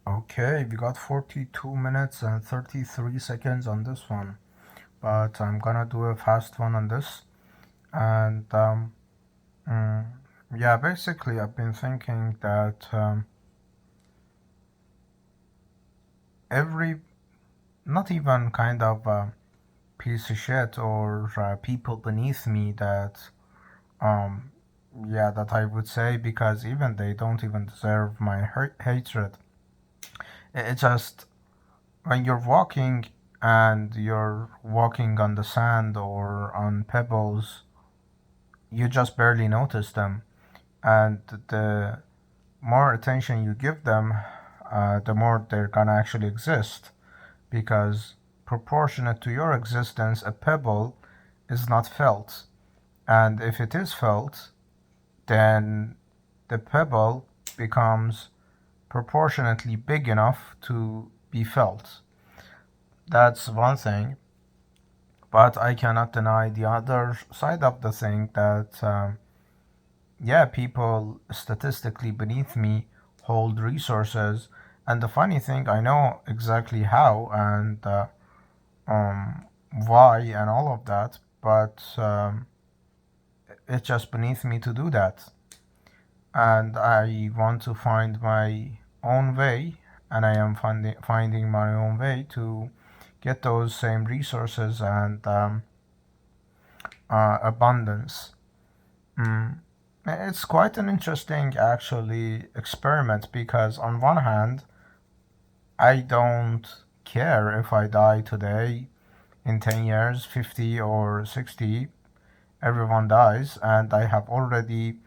Okay, we got 42 minutes and 33 seconds on this one, but I'm gonna do a fast one on this. And mm, yeah, basically, I've been thinking that every, not even kind of piece of shit or people beneath me that, um, yeah, that I would say because even they don't even deserve my hatred. It's just when you're walking and you're walking on the sand or on pebbles, you just barely notice them. And the more attention you give them, the more they're gonna actually exist. Because proportionate to your existence, a pebble is not felt. And if it is felt, then the pebble becomes proportionately big enough to be felt. That's one thing. But I cannot deny the other side of the thing that, yeah, people statistically beneath me hold resources. And the funny thing, I know exactly how and um, why and all of that, but it's just beneath me to do that. And I want to find my own way, and I am finding my own way to get those same resources and abundance. Mm. It's quite an interesting, actually, experiment because, on one hand, I don't care if I die today, in 10 years, 50 or 60, everyone dies, and I have already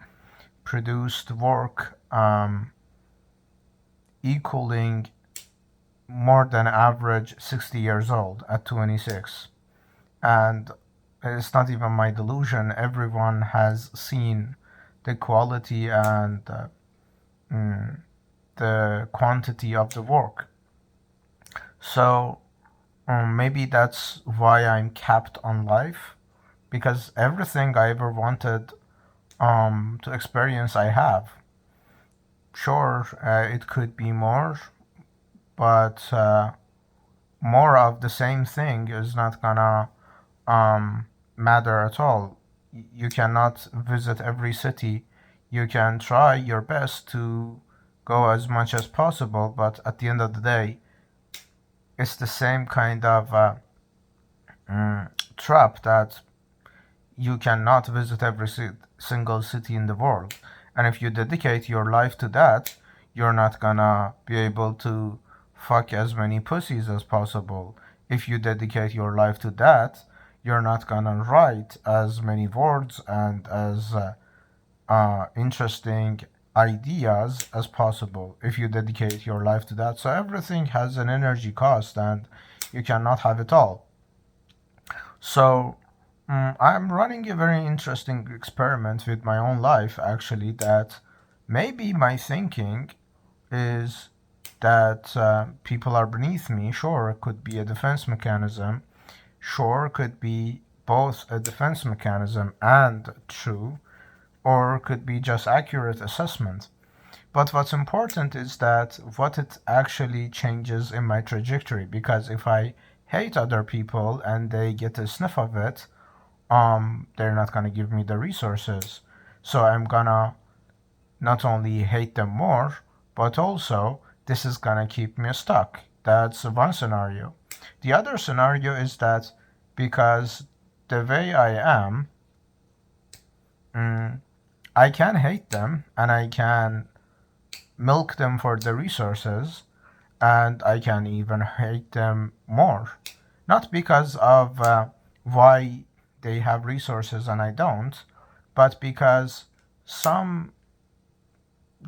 produced work equaling more than average 60 years old at 26. And it's not even my delusion, everyone has seen the quality and mm, the quantity of the work. So maybe that's why I'm capped on life because everything I ever wanted to experience, I have. Sure, it could be more, but more of the same thing is not gonna matter at all. You cannot visit every city. You can try your best to go as much as possible, but at the end of the day, it's the same kind of trap that you cannot visit every single city in the world. And if you dedicate your life to that, you're not gonna be able to fuck as many pussies as possible. If you dedicate your life to that, you're not gonna write as many words and as interesting ideas as possible if you dedicate your life to that. So everything has an energy cost and you cannot have it all. So I'm running a very interesting experiment with my own life, actually, that maybe my thinking is that people are beneath me. Sure, it could be a defense mechanism. Sure, it could be both a defense mechanism and true, or it could be just accurate assessment. But what's important is that what it actually changes in my trajectory, because if I hate other people and they get a sniff of it, they're not gonna give me the resources. So I'm gonna not only hate them more, but also this is gonna keep me stuck. That's one scenario. The other scenario is that because the way I am, mm, I can hate them and I can milk them for the resources and I can even hate them more. Not because of why they have resources and I don't, but because some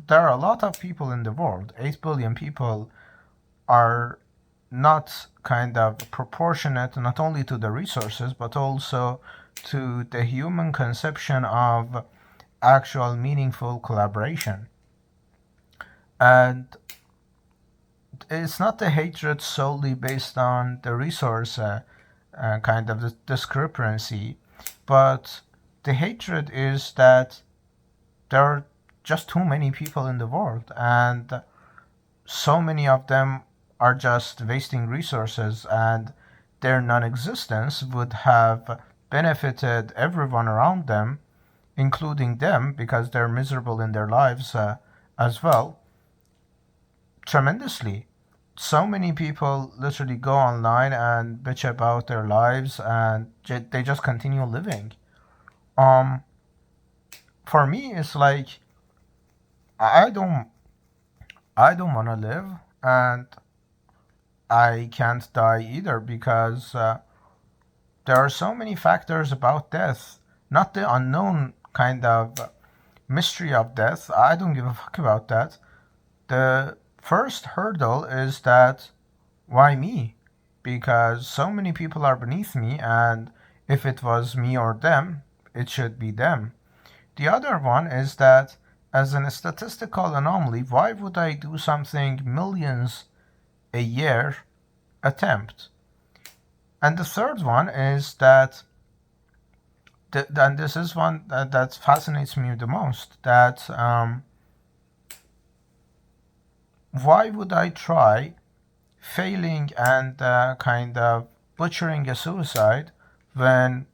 there are a lot of people in the world, 8 billion people are not kind of proportionate not only to the resources but also to the human conception of actual meaningful collaboration. And it's not the hatred solely based on the resource kind of the discrepancy, but the hatred is that there are just too many people in the world, and so many of them are just wasting resources, and their non-existence would have benefited everyone around them, including them, because they're miserable in their lives as well, tremendously. So many people literally go online and bitch about their lives, and they just continue living. Um, for me, it's like I don't I don't want to live, and I can't die either because there are so many factors about death, not the unknown kind of mystery of death. I don't give a fuck about that. The first hurdle is that why me? Because so many people are beneath me, and if it was me or them, it should be them. The other one is that as a statistical anomaly, why would I do something millions a year attempt? And the third one is that, and this is one that fascinates me the most, that why would I try failing and kind of butchering a suicide when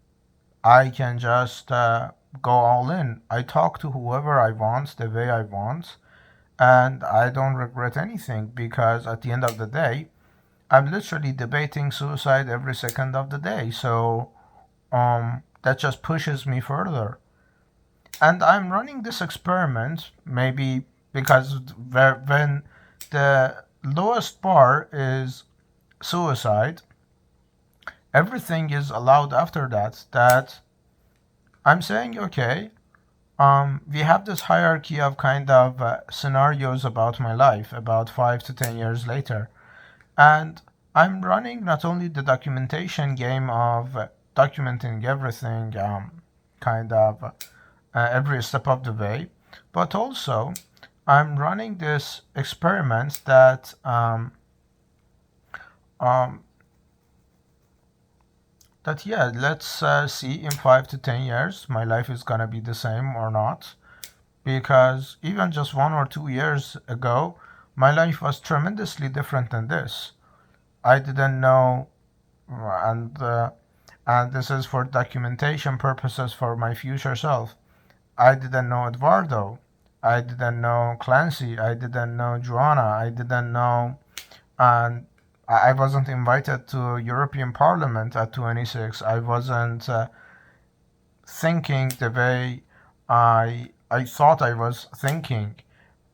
I can just go all in? I talk to whoever I want the way I want, and I don't regret anything because at the end of the day, I'm literally debating suicide every second of the day. So that just pushes me further. And I'm running this experiment maybe because when the lowest bar is suicide, everything is allowed after that. That I'm saying, okay, we have this hierarchy of kind of scenarios about my life, about 5 to 10 years later, and I'm running not only the documentation game of documenting everything, kind of every step of the way, but also I'm running this experiment um, that yeah, let's see in 5 to 10 years my life is gonna be the same or not. Because even just 1 or 2 years ago, my life was tremendously different than this. I didn't know, and and this is for documentation purposes for my future self. I didn't know Eduardo. I didn't know Clancy. I didn't know Joanna. I didn't know, and I wasn't invited to European Parliament at 26. I wasn't thinking the way I thought I was thinking,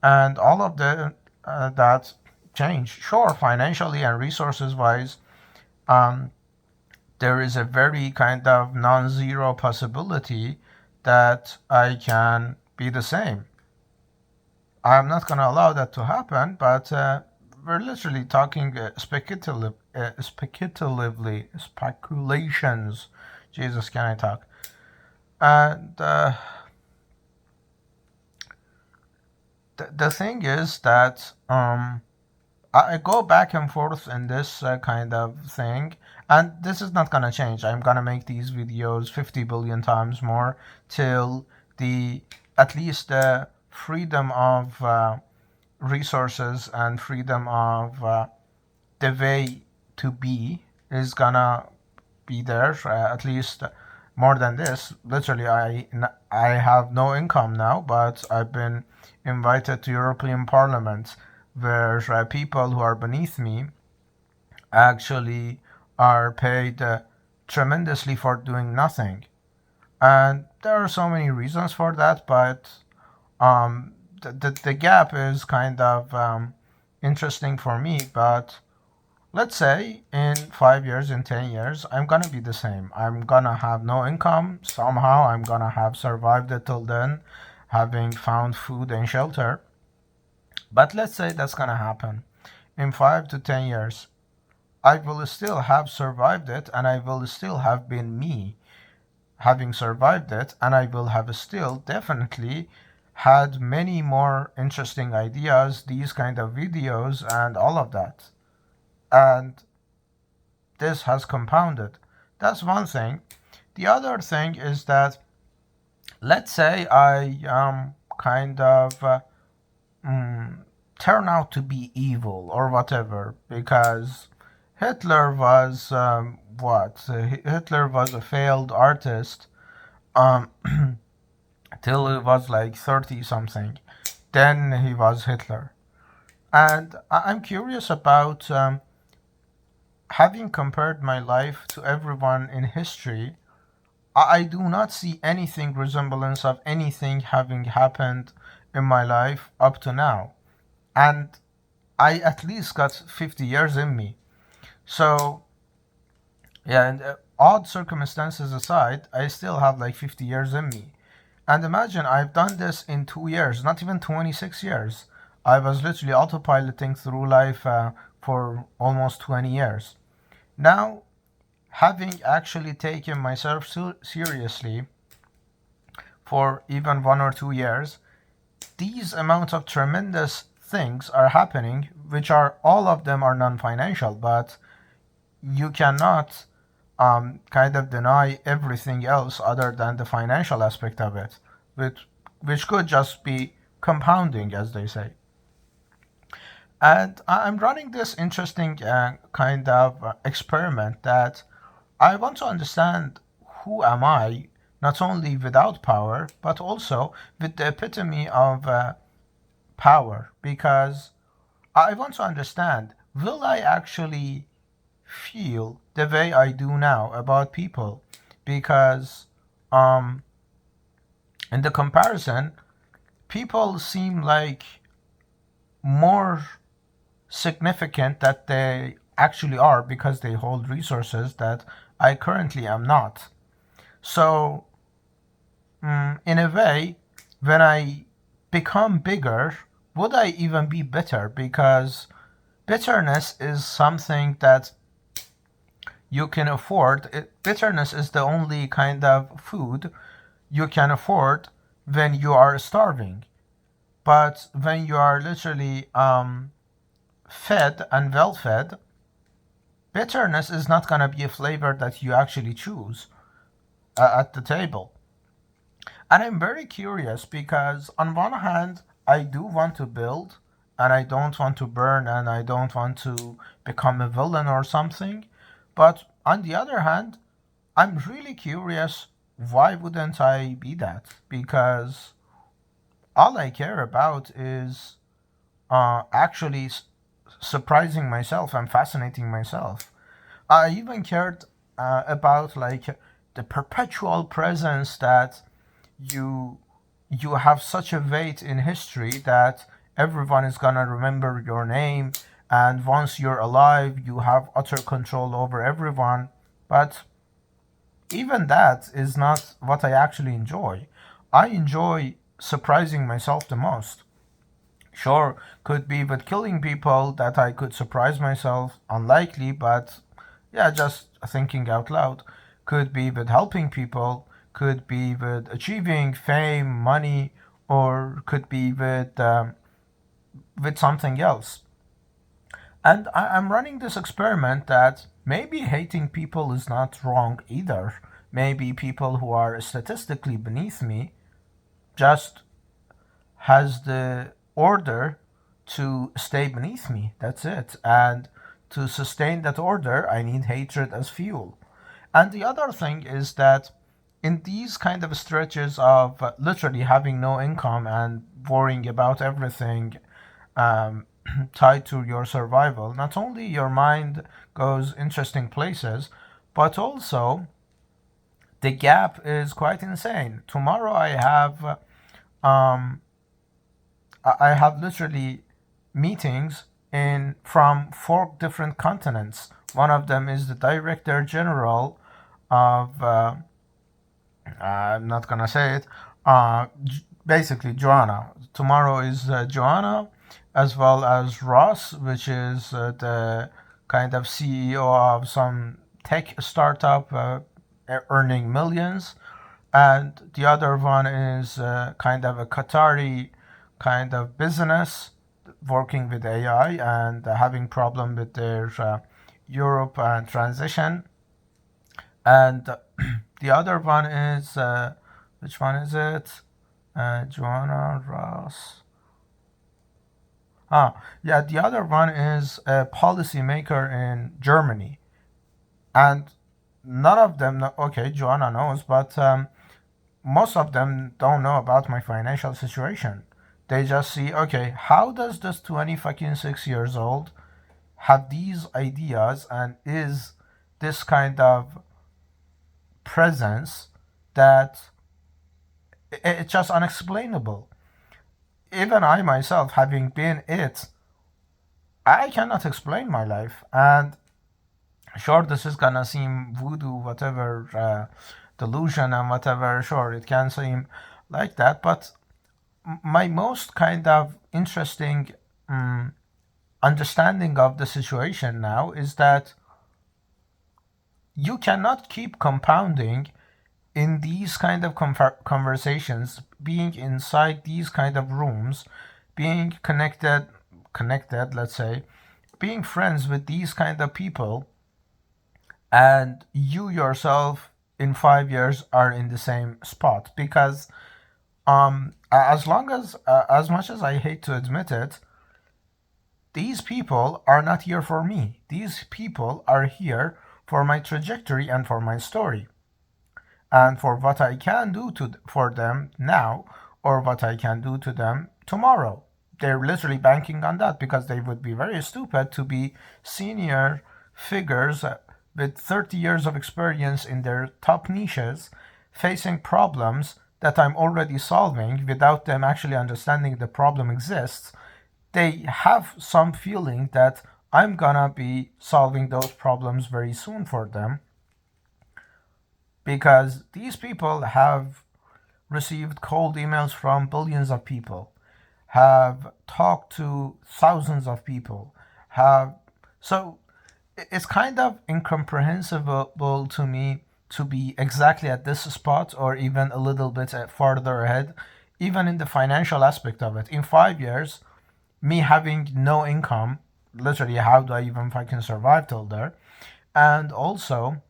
and all of that changed. Sure, financially and resources wise, um, there is a very kind of non-zero possibility that I can be the same. I'm not going to allow that to happen, but we're literally talking speculatively, speculations. Jesus, can I talk? And the thing is that I go back and forth in this kind of thing, and this is not gonna change. I'm gonna make these videos 50 billion times more till the at least the freedom of resources and freedom of the way to be is gonna be there. At least more than this. Literally, I have no income now, but I've been invited to European Parliament where people who are beneath me actually are paid tremendously for doing nothing. And there are so many reasons for that, but the gap is kind of interesting for me. But let's say in 5 years, in 10 years, I'm gonna be the same. I'm gonna have no income. Somehow I'm gonna have survived it till then, having found food and shelter. But let's say that's gonna happen. In 5 to 10 years, I will still have survived it, and I will still have been me having survived it, and I will have still definitely had many more interesting ideas, these kind of videos, and all of that. And this has compounded. That's one thing. The other thing is that let's say I kind of mm, turn out to be evil or whatever, because Hitler was what? Hitler was a failed artist um, till he was like 30 something. Then he was Hitler. And I'm curious about having compared my life to everyone in history. I do not see anything resemblance of anything having happened in my life up to now. And I at least got 50 years in me. So, yeah, and odd circumstances aside, I still have like 50 years in me. And imagine I've done this in 2 years, not even 26 years. I was literally autopiloting through life for almost 20 years. Now, having actually taken myself seriously for even 1 or 2 years, these amounts of tremendous things are happening, which are all of them are non financial, but you cannot kind of deny everything else other than the financial aspect of it, which could just be compounding, as they say. And I'm running this interesting kind of experiment that I want to understand who am I, not only without power, but also with the epitome of power, because I want to understand, will I actually feel the way I do now about people? Because um, in the comparison, people seem like more significant that they actually are because they hold resources that I currently am not. So, in a way, when I become bigger, would I even be better? Because bitterness is something that you can afford. Bitterness is the only kind of food you can afford when you are starving. But when you are literally fed and well fed, bitterness is not going to be a flavor that you actually choose at the table. And I'm very curious because, on one hand, I do want to build and I don't want to burn and I don't want to become a villain or something. But on the other hand, I'm really curious, why wouldn't I be that? Because all I care about is actually surprising myself and fascinating myself. I even cared about like the perpetual presence that you you have such a weight in history that everyone is gonna remember your name, and once you're alive you have utter control over everyone. But even that is not what I actually enjoy. I enjoy surprising myself the most. Sure, could be with killing people that I could surprise myself, unlikely, but yeah, just thinking out loud. Could be with helping people, could be with achieving fame, money, or could be with something else. And I'm running this experiment that maybe hating people is not wrong either. Maybe people who are statistically beneath me just has the order to stay beneath me. That's it. And to sustain that order, I need hatred as fuel. And the other thing is that in these kind of stretches of literally having no income and worrying about everything um, tied to your survival, not only your mind goes interesting places, but also the gap is quite insane. Tomorrow um, I have literally meetings in from four different continents. One of them is the Director General of I'm not gonna say it. Basically, Joanna. Tomorrow is Joanna, as well as Ross, which is the kind of CEO of some tech startup earning millions, and the other one is kind of a Qatari kind of business working with AI and having problem with their Europe transition. And the other one is which one is it? Joanna Ross. Yeah, the other one is a policymaker in Germany. And none of them know, okay, Joanna knows, but most of them don't know about my financial situation. They just see, okay, how does this 20 fucking 6 years old have these ideas and is this kind of presence that it's just unexplainable. Even I myself, having been it, I cannot explain my life. And sure, this is gonna seem voodoo, whatever, delusion and whatever. Sure, it can seem like that, but my most kind of interesting understanding of the situation now is that you cannot keep compounding in these kind of conversations, being inside these kind of rooms, being connected, let's say, being friends with these kind of people, and you yourself in 5 years are in the same spot. Because as long as much as I hate to admit it, these people are not here for me. These people are here for my trajectory and for my story, and for what I can do for them now, or what I can do to them tomorrow. They're literally banking on that because they would be very stupid to be senior figures with 30 years of experience in their top niches facing problems that I'm already solving without them actually understanding the problem exists. They have some feeling that I'm gonna be solving those problems very soon for them, because these people have received cold emails from billions of people, have talked to thousands of people, have so it's kind of incomprehensible to me to be exactly at this spot or even a little bit farther ahead, even in the financial aspect of it. In 5 years, me having no income, literally, how do I even fucking survive till there? And also,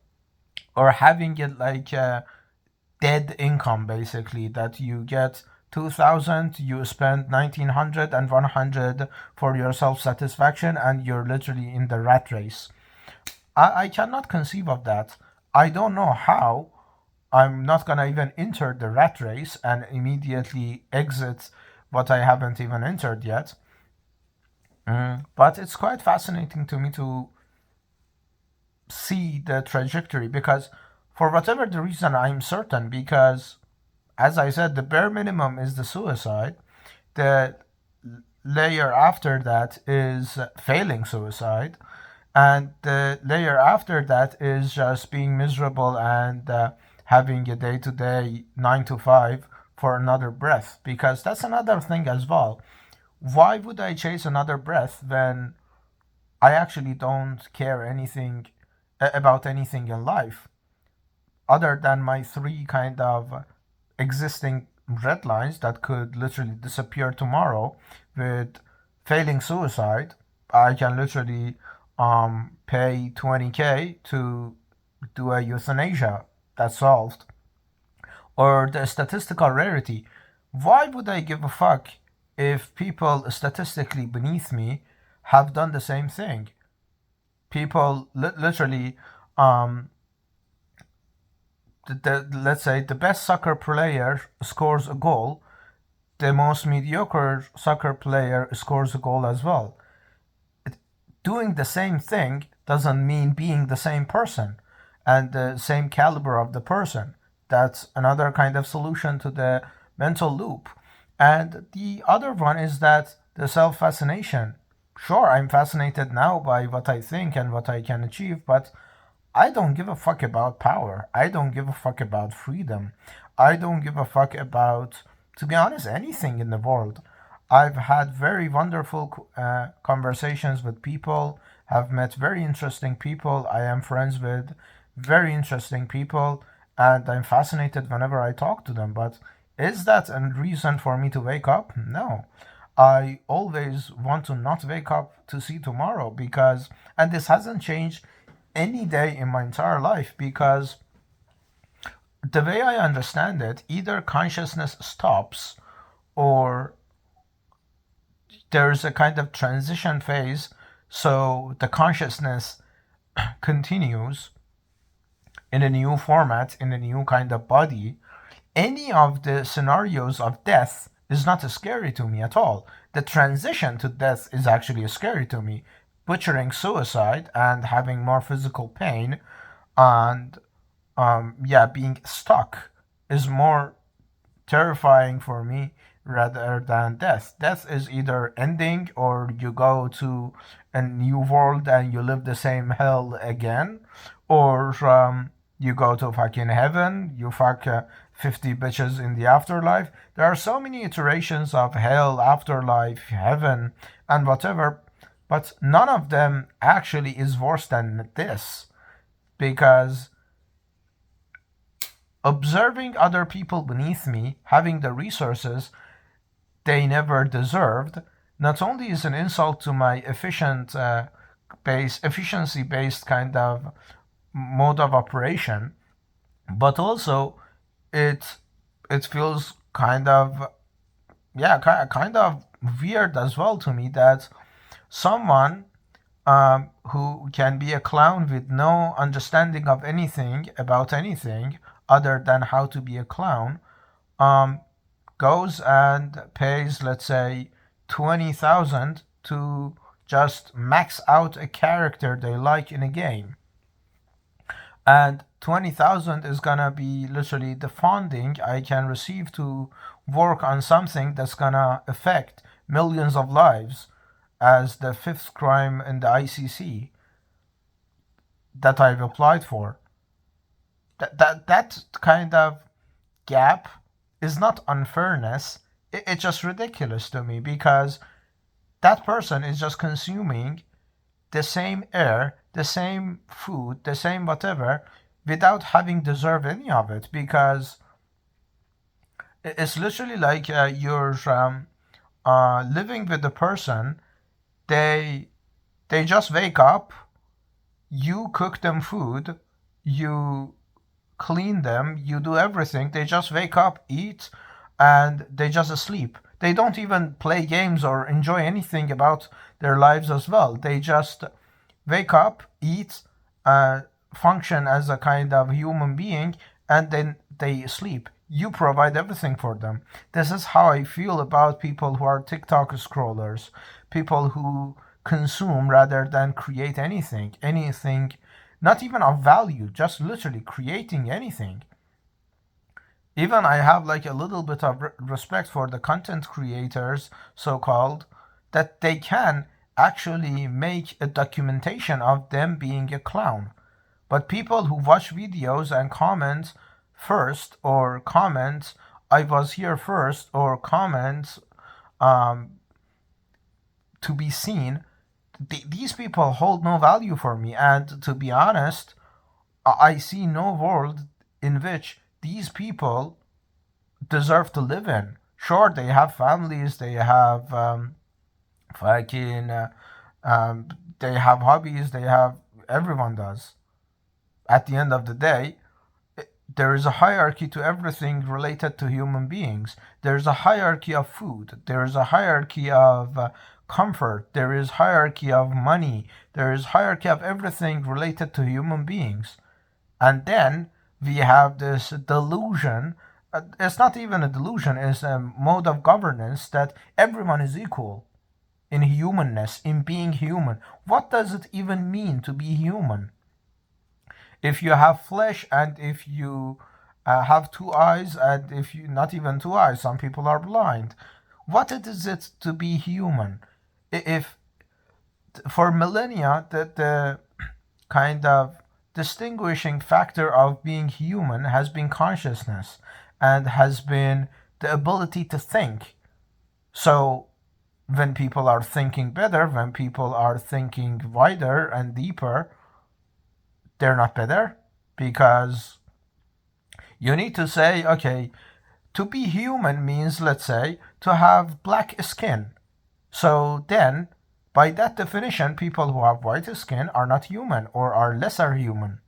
or having it like dead income, basically, that you get 2000, you spend 1900 and 100 for your self satisfaction, and you're literally in the rat race. I cannot conceive of that. I don't know how. I'm not gonna even enter the rat race and immediately exit what I haven't even entered yet. But it's quite fascinating to me to see the trajectory, because for whatever the reason, I'm certain, because as I said, the bare minimum is the suicide. The layer after that is failing suicide, and the layer after that is just being miserable and having a day-to-day 9 to 5 for another breath, because that's another thing as well. Why would I chase another breath when I actually don't care anything about anything in life other than my three kind of existing red lines that could literally disappear tomorrow? With failing suicide, I can literally pay 20K to do a euthanasia. That's solved. Or the statistical rarity. Why would I give a fuck if people statistically beneath me have done the same thing? People literally, um, let's say the best soccer player scores a goal, the most mediocre soccer player scores a goal as well. Doing the same thing doesn't mean being the same person and the same caliber of the person. That's another kind of solution to the mental loop. And the other one is that the self fascination. Sure, I'm fascinated now by what I think and what I can achieve, but I don't give a fuck about power. I don't give a fuck about freedom. I don't give a fuck about, to be honest, anything in the world. I've had very wonderful conversations with people, have met very interesting people. I am friends with very interesting people, and I'm fascinated whenever I talk to them. But is that a reason for me to wake up? No. I always want to not wake up to see tomorrow, because, and this hasn't changed any day in my entire life, because the way I understand it, either consciousness stops or there's a kind of transition phase, so the consciousness continues in a new format, in a new kind of body. Any of the scenarios of death is not scary to me at all. The transition to death is actually scary to me. Butchering suicide and having more physical pain and being stuck is more terrifying for me rather than death. Death is either ending or you go to a new world and you live the same hell again, or you go to fucking heaven, you fuck 50 bitches in the afterlife. There are so many iterations of hell, afterlife, heaven, and whatever, but none of them actually is worse than this, because observing other people beneath me having the resources they never deserved not only is an insult to my efficiency based kind of mode of operation, but also it it feels kind of kind of weird as well to me that someone who can be a clown with no understanding of anything about anything other than how to be a clown, um, goes and pays, let's say, 20,000 to just max out a character they like in a game. And 20,000 is gonna be literally the funding I can receive to work on something that's gonna affect millions of lives as the fifth crime in the ICC that I've applied for. That kind of gap is not unfairness. It's just ridiculous to me because that person is just consuming the same air, the same food, the same whatever, without having deserved any of it. Because it's literally like you're living with the person. They they just wake up. You cook them food. You clean them. You do everything. They just wake up, eat, and they just sleep. They don't even play games or enjoy anything about their lives as well. They just wake up, eat, function as a kind of human being, and then they sleep. You provide everything for them. This is how I feel about people who are TikTok scrollers, people who consume rather than create anything, not even of value, just literally creating anything. Even I have like a little bit of respect for the content creators, so called, that they can actually make a documentation of them being a clown. But people who watch videos and comment first, or comment, I was here first, or comment um, to be seen, these people hold no value for me. And to be honest, I see no world in which these people deserve to live in. Sure, they have families, they have fucking, they have hobbies, they have, everyone does. At the end of the day, there is a hierarchy to everything related to human beings. There's a hierarchy of food. There is a hierarchy of comfort. There is hierarchy of money. There is hierarchy of everything related to human beings. And then we have this delusion. It's not even a delusion. It's a mode of governance that everyone is equal in humanness, in being human. What does it even mean to be human? If you have flesh and if you have two eyes and if you not even two eyes, some people are blind. What is it to be human? If for millennia the kind of distinguishing factor of being human has been consciousness and has been the ability to think. So when people are thinking better, when people are thinking wider and deeper, they're not better, because you need to say, okay, to be human means, let's say, to have black skin. So then, by that definition, people who have white skin are not human or are lesser human.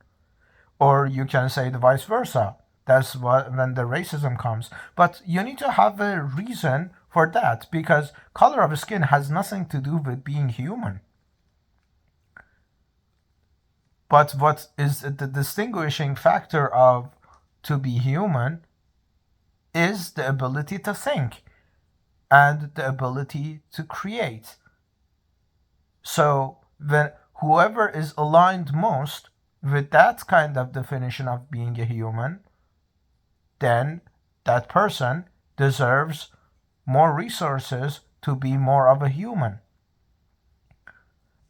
Or you can say the vice versa. That's what when the racism comes. But you need to have a reason for that, because color of skin has nothing to do with being human. But what is the distinguishing factor of to be human is the ability to think and the ability to create. So when whoever is aligned most with that kind of definition of being a human, then that person deserves more resources to be more of a human.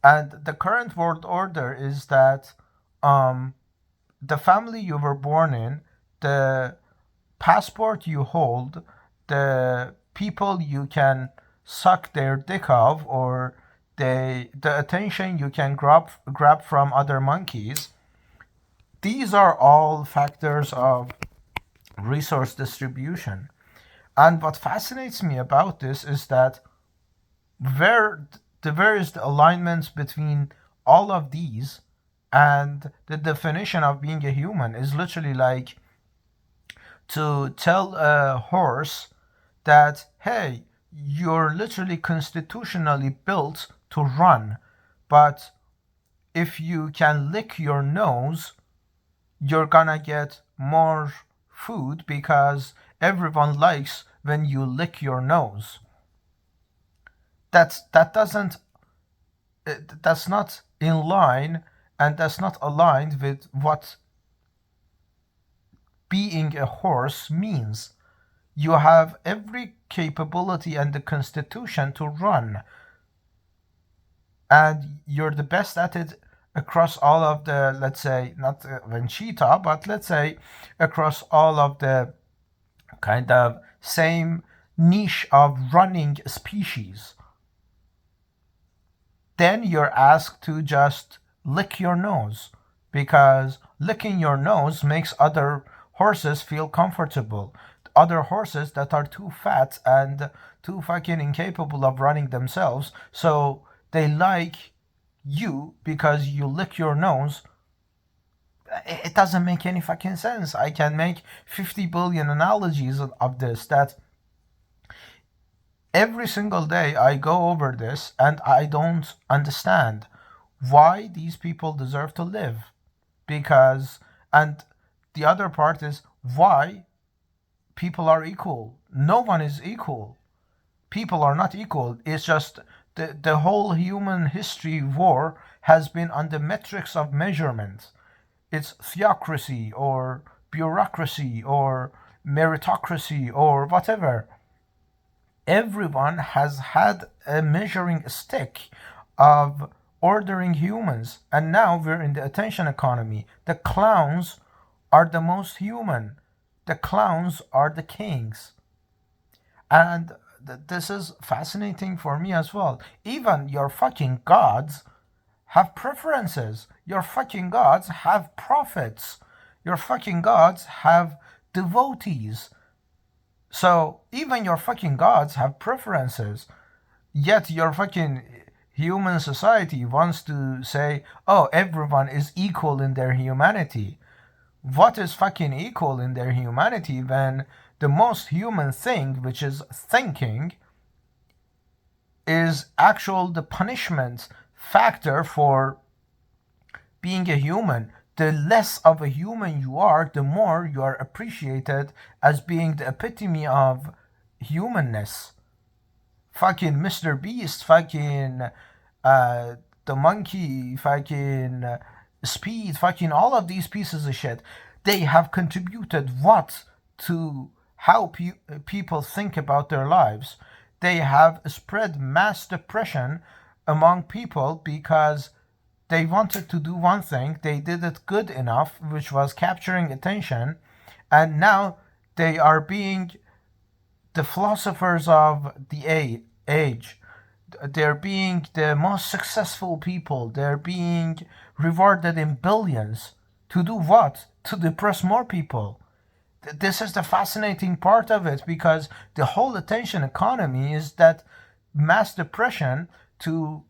And the current world order is that the family you were born in, the passport you hold, the people you can suck their dick of, or the attention you can grab from other monkeys, these are all factors of resource distribution. And what fascinates me about this is that where there is the alignments between all of these, and the definition of being a human is literally like to tell a horse that, hey, you're literally constitutionally built to run, but if you can lick your nose, you're gonna get more food because everyone likes when you lick your nose. That doesn't that's not in line, and that's not aligned with what being a horse means. You have every capability and the constitution to run, and you're the best at it across all of the, let's say, not when cheetah, but let's say across all of the kind of same niche of running species. Then you're asked to just lick your nose, because licking your nose makes other horses feel comfortable. Other horses that are too fat and too fucking incapable of running themselves, so they like you because you lick your nose. It doesn't make any fucking sense. I can make 50 billion analogies of this, that every single day I go over this and I don't understand why these people deserve to live. Because, and the other part is why people are equal. No one is equal. People are not equal. It's just the whole human history war has been on the metrics of measurement. It's theocracy or bureaucracy or meritocracy or whatever. Everyone has had a measuring stick of ordering humans, and now we're in the attention economy. The clowns are the most human. The clowns are the kings. And this is fascinating for me as well. Even your fucking gods have preferences. Your fucking gods have prophets. Your fucking gods have devotees. So even your fucking gods have preferences. Yet your fucking human society wants to say, oh, everyone is equal in their humanity. What is fucking equal in their humanity when the most human thing, which is thinking, is actual the punishment factor for being a human? The less of a human you are, the more you are appreciated as being the epitome of humanness. Fucking Mr. Beast, fucking the monkey, fucking Speed, fucking all of these pieces of shit, they have contributed what to how people think about their lives. They have spread mass depression among people because they wanted to do one thing, they did it good enough, which was capturing attention, and now they are being the philosophers of the age. They're being the most successful people. They're being rewarded in billions. To do what? To depress more people. This is the fascinating part of it, because the whole attention economy is that mass depression to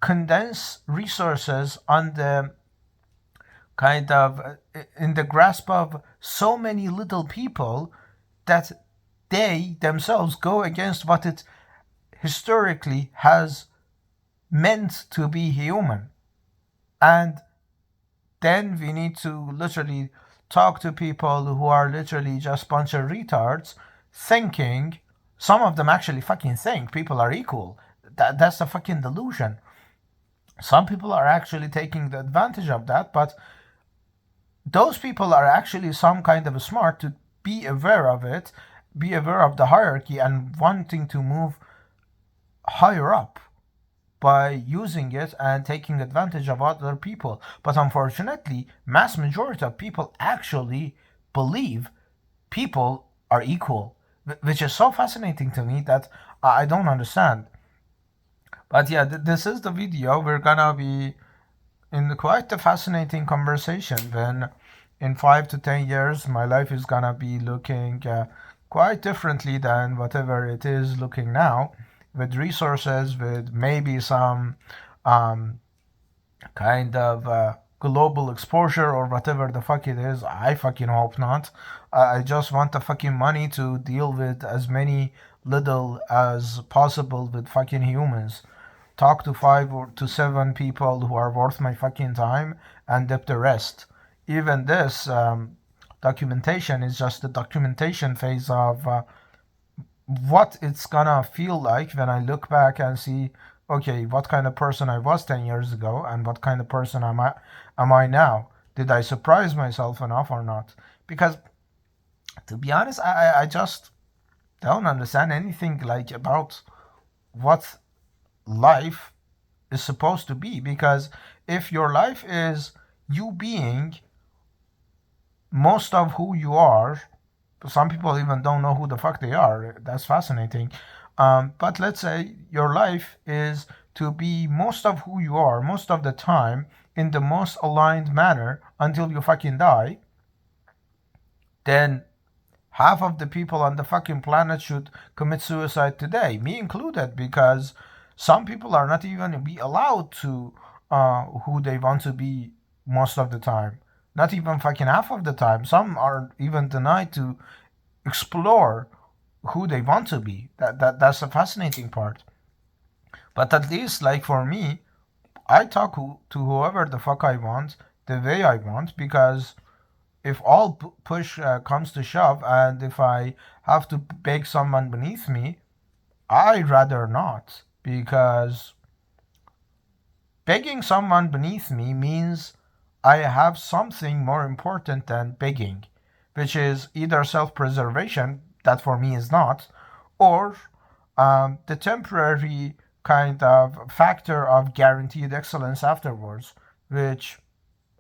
condense resources on the kind of in the grasp of so many little people that they themselves go against what it historically has meant to be human. And then we need to literally talk to people who are literally just bunch of retards thinking, some of them actually fucking think people are equal. That's a fucking delusion. Some people are actually taking the advantage of that, but those people are actually some kind of smart to be aware of it, be aware of the hierarchy and wanting to move higher up by using it and taking advantage of other people. But unfortunately, mass majority of people actually believe people are equal, which is so fascinating to me that I don't understand. But yeah, this is the video. We're gonna be in quite a fascinating conversation when in 5 to 10 years my life is gonna be looking quite differently than whatever it is looking now, with resources, with maybe some kind of global exposure or whatever the fuck it is. I fucking hope not. I just want the fucking money to deal with as many little as possible with fucking humans. Talk to 5 or 7 people who are worth my fucking time and dip the rest. Even this documentation is just the documentation phase of what it's gonna feel like when I look back and see, okay, what kind of person I was 10 years ago and what kind of person am I now? Did I surprise myself enough or not? Because to be honest, I just don't understand anything like about what life is supposed to be. Because if your life is you being most of who you are, some people even don't know who the fuck they are. That's fascinating. But let's say your life is to be most of who you are most of the time in the most aligned manner until you fucking die, then half of the people on the fucking planet should commit suicide today, me included, because some people are not even be allowed to who they want to be most of the time. Not even fucking half of the time. Some are even denied to explore who they want to be. That's the fascinating part. But at least, like for me, I talk to whoever the fuck I want, the way I want, because if all push comes to shove, and if I have to beg someone beneath me, I'd rather not, because begging someone beneath me means I have something more important than begging, which is either self preservation, that for me is not, or the temporary kind of factor of guaranteed excellence afterwards, which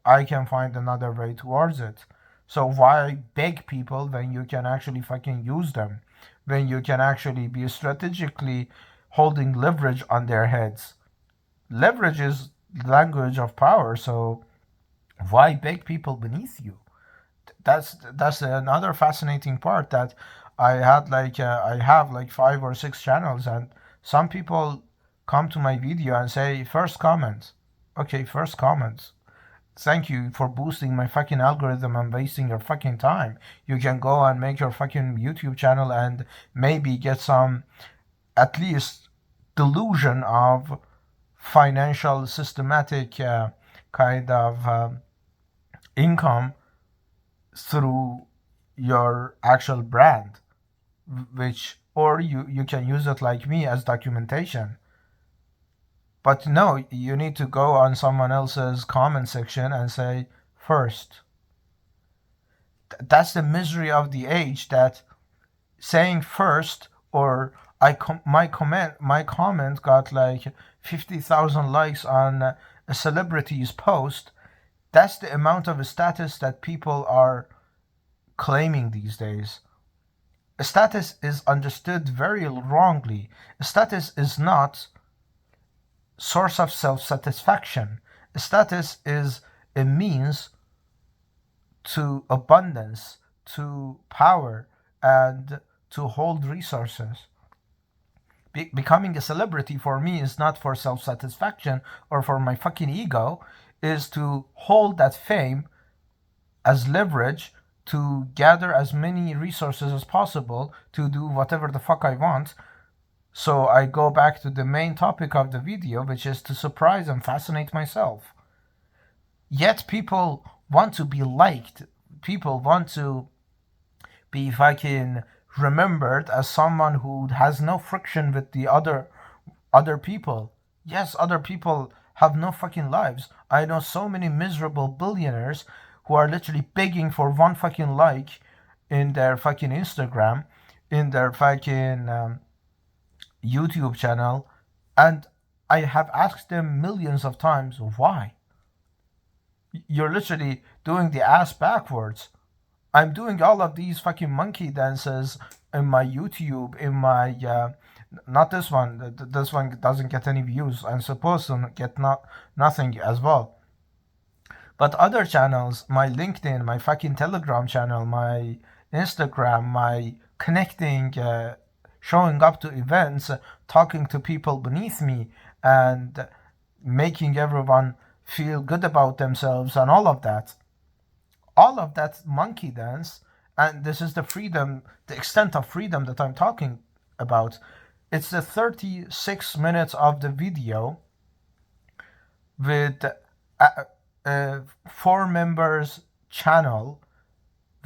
I can find another way towards it. So why beg people when you can actually fucking use them? When you can actually be strategically holding leverage on their heads? Leverage is language of power, so why beg people beneath you? That's another fascinating part, that I have like 5 or 6 channels, and some people come to my video and say first comment. Okay, first comment. Thank you for boosting my fucking algorithm and wasting your fucking time. You can go and make your fucking YouTube channel and maybe get some, at least, delusion of financial systematic kind of income through your actual brand, which, or you can use it like me as documentation. But no, you need to go on someone else's comment section and say first. That's the misery of the age, that saying first, or my comment got like 50,000 likes on a celebrity's post. That's the amount of status that people are claiming these days. A status is understood very wrongly. A status is not source of self-satisfaction. A status is a means to abundance, to power, and to hold resources. Becoming a celebrity for me is not for self-satisfaction or for my fucking ego, is to hold that fame as leverage to gather as many resources as possible to do whatever the fuck I want. So I go back to the main topic of the video, which is to surprise and fascinate myself. Yet people want to be liked. People want to be fucking remembered as someone who has no friction with the other people. Yes, other people have no fucking lives. I know so many miserable billionaires who are literally begging for one fucking like in their fucking Instagram, in their fucking YouTube channel, and I have asked them millions of times why. You're literally doing the ass backwards. I'm doing all of these fucking monkey dances in my YouTube, in my not this one. This one doesn't get any views. I'm supposed to get nothing as well. But other channels, my LinkedIn, my fucking Telegram channel, my Instagram, my connecting, showing up to events, talking to people beneath me, and making everyone feel good about themselves, and all of that monkey dance. And this is the freedom, the extent of freedom that I'm talking about. It's the 36 minutes of the video with a 4 members channel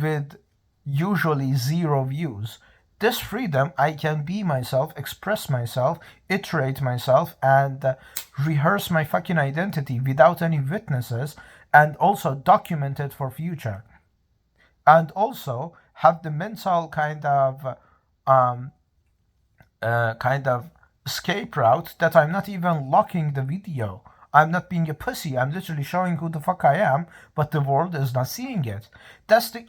with usually 0 views. This freedom, I can be myself, express myself, iterate myself, and rehearse my fucking identity without any witnesses, and also document it for future. And also have the mental kind of escape route that I'm not even locking the video. I'm not being a pussy. I'm literally showing who the fuck I am, but the world is not seeing it. That's the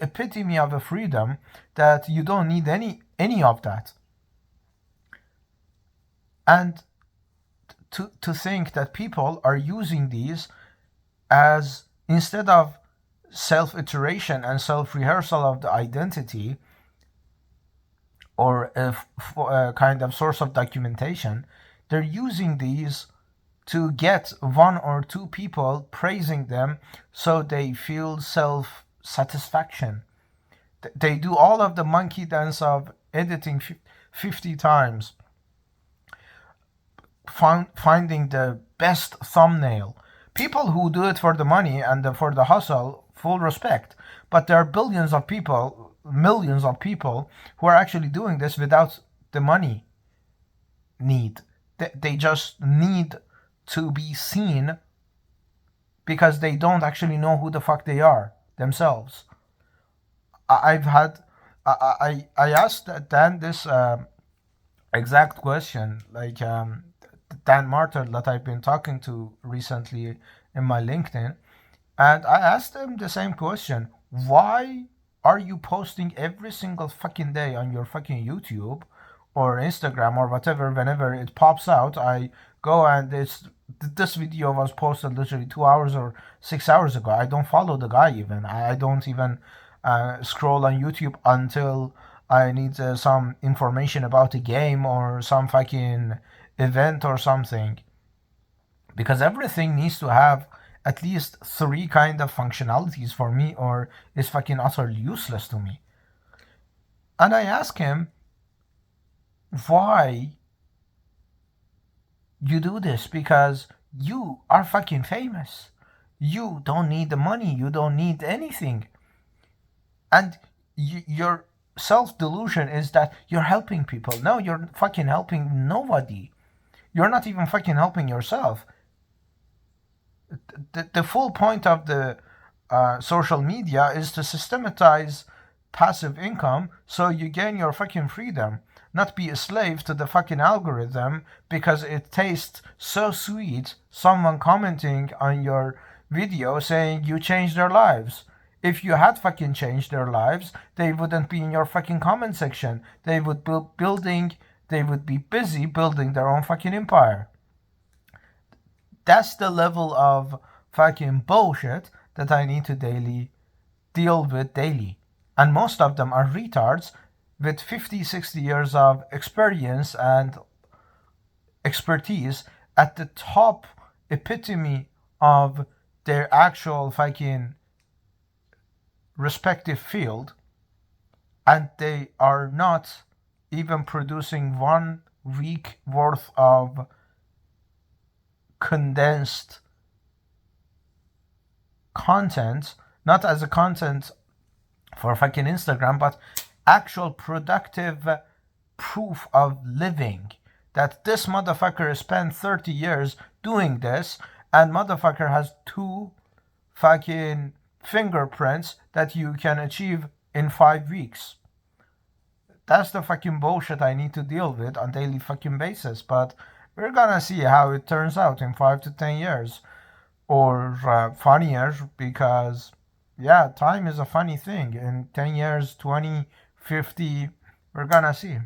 epitome of a freedom, that you don't need any of that. And to think that people are using these as, instead of self-iteration and self-rehearsal of the identity, or a kind of source of documentation, they're using these to get 1 or 2 people praising them so they feel self-satisfaction. They do all of the monkey dance of editing 50 times, finding the best thumbnail. People who do it for the money and for the hustle, full respect. But there are billions of people, millions of people who are actually doing this without the money need. They just need to be seen because they don't actually know who the fuck they are themselves. I asked Dan this exact question, like Dan Martyr that I've been talking to recently in my LinkedIn, and I asked him the same question. Why are you posting every single fucking day on your fucking YouTube or Instagram or whatever? Whenever it pops out, I go and this video was posted literally 2 hours or 6 hours ago. I don't follow the guy even. I don't even scroll on YouTube until I need some information about a game or some fucking event or something. Because everything needs to have at least 3 kind of functionalities for me, or it's fucking utterly useless to me. And I ask him, why you do this? Because you are fucking famous. You don't need the money. You don't need anything. And your self-delusion is that you're helping people. No, you're fucking helping nobody. You're not even fucking helping yourself. The full point of the social media is to systematize passive income so you gain your fucking freedom, not be a slave to the fucking algorithm because it tastes so sweet someone commenting on your video saying you changed their lives. If you had fucking changed their lives, they wouldn't be in your fucking comment section. They would be busy building their own fucking empire. That's the level of fucking bullshit that I need to deal with daily. And most of them are retards with 50, 60 years of experience and expertise at the top epitome of their actual fucking respective field, and they are not even producing 1 week worth of condensed content, not as a content for fucking Instagram, but actual productive proof of living. That this motherfucker spent 30 years doing this, and motherfucker has 2 fucking fingerprints that you can achieve in 5 weeks. That's the fucking bullshit I need to deal with on daily fucking basis. But we're gonna see how it turns out in 5 to 10 years. Or funnier, because yeah, time is a funny thing. In 10 years, 20, 50, we're gonna see.